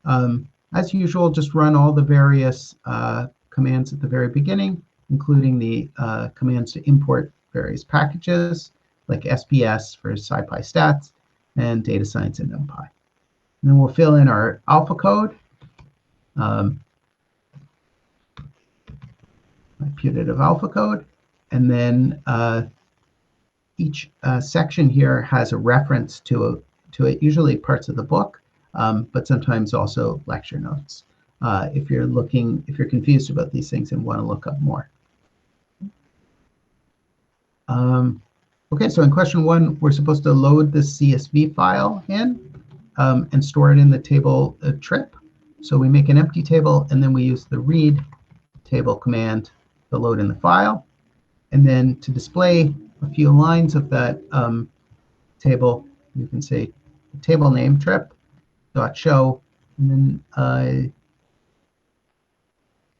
As usual, just run all the various commands at the very beginning, including the commands to import various packages like SBS for SciPy Stats and Data Science and NumPy. And then we'll fill in our alpha code. My putative alpha code. And then each section here has a reference to it, usually parts of the book, but sometimes also lecture notes. If you're confused about these things and want to look up more. Okay, so in question 1, we're supposed to load the CSV file in and store it in the table trip. So we make an empty table, and then we use the read table command to load in the file. And then to display a few lines of that table, you can say table name trip dot show, and then I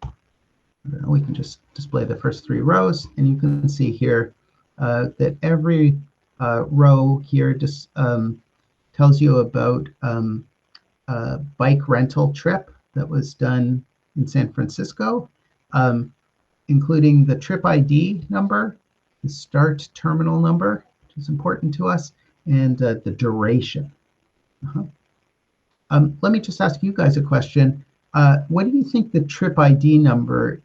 don't know, we can just display the first 3 rows, and you can see here that every row here just tells you about a bike rental trip that was done in San Francisco, including the trip ID number, the start terminal number, which is important to us, and the duration. Let me just ask you guys a question. What do you think the trip ID number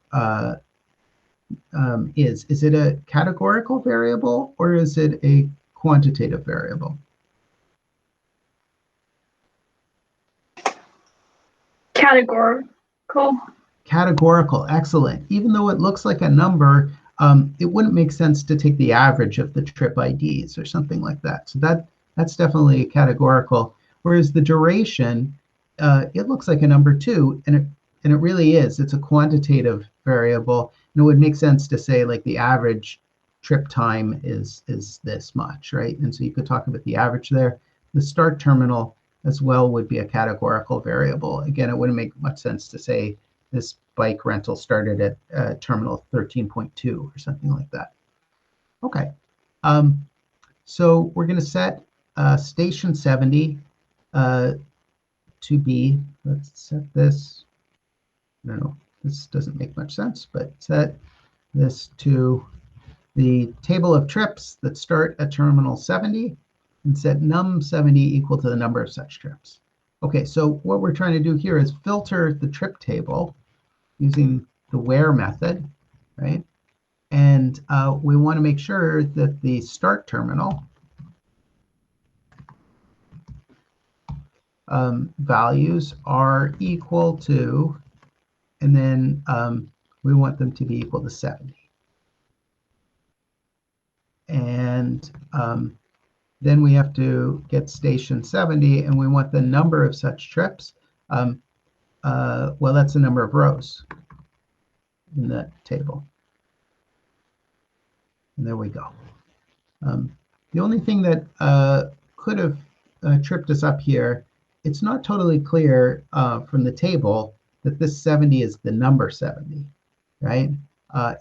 is? Is it a categorical variable or is it a quantitative variable? Categorical. Categorical, excellent. Even though it looks like a number, it wouldn't make sense to take the average of the trip IDs or something like that. So that's definitely categorical. Whereas the duration, it looks like a number too, and it really is. It's a quantitative variable, and it would make sense to say like the average trip time is this much, right? And so you could talk about the average there. The start terminal as well would be a categorical variable. Again, it wouldn't make much sense to say this bike rental started at terminal 13.2 or something like that. Okay, so we're going to set station 70 to be, let's set this, no, this doesn't make much sense, but set this to the table of trips that start at terminal 70 and set num70 equal to the number of such trips. Okay, so what we're trying to do here is filter the trip table using the where method, right? And we want to make sure that the start terminal values are equal to, and then we want them to be equal to 70. And then we have to get station 70, and we want the number of such trips. Well, that's the number of rows in that table. And there we go. The only thing that could have tripped us up here, it's not totally clear from the table that this 70 is the number 70, right?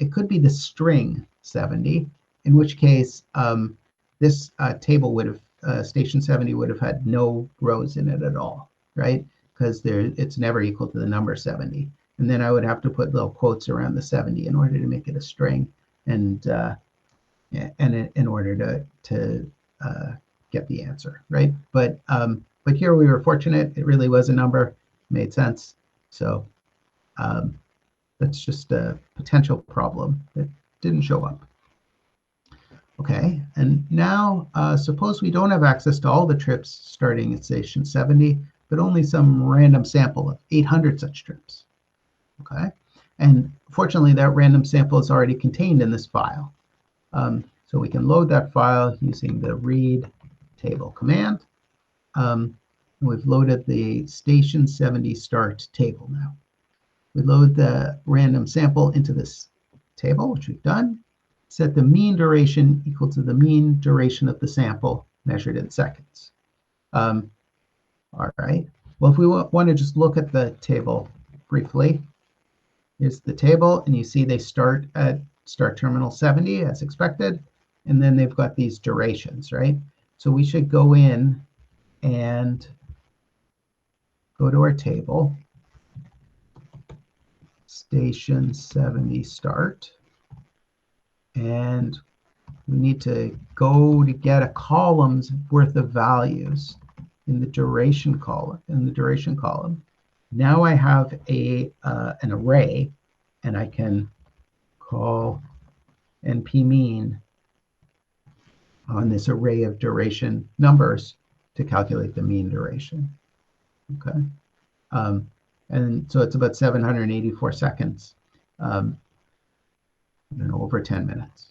It could be the string 70, in which case this table would have, station 70 would have had no rows in it at all, right? Because it's never equal to the number 70. And then I would have to put little quotes around the 70 in order to make it a string, and in order to get the answer, right? But here we were fortunate; it really was a number, made sense. So that's just a potential problem that didn't show up. Okay, and now suppose we don't have access to all the trips starting at station 70, but only some random sample of 800 such trips. Okay, and fortunately that random sample is already contained in this file. So we can load that file using the read table command. We've loaded the station 70 start table now. We load the random sample into this table, which we've done. Set the mean duration equal to the mean duration of the sample measured in seconds. All right. Well, if we want to just look at the table briefly, here's the table, and you see they start at start terminal 70 as expected, and then they've got these durations, right? So we should go in and go to our table, station 70 start, and we need to go to get a column's worth of values in the duration column. Now I have an array, and I can call npmean on this array of duration numbers to calculate the mean duration. Okay, and so it's about 784 seconds, over 10 minutes.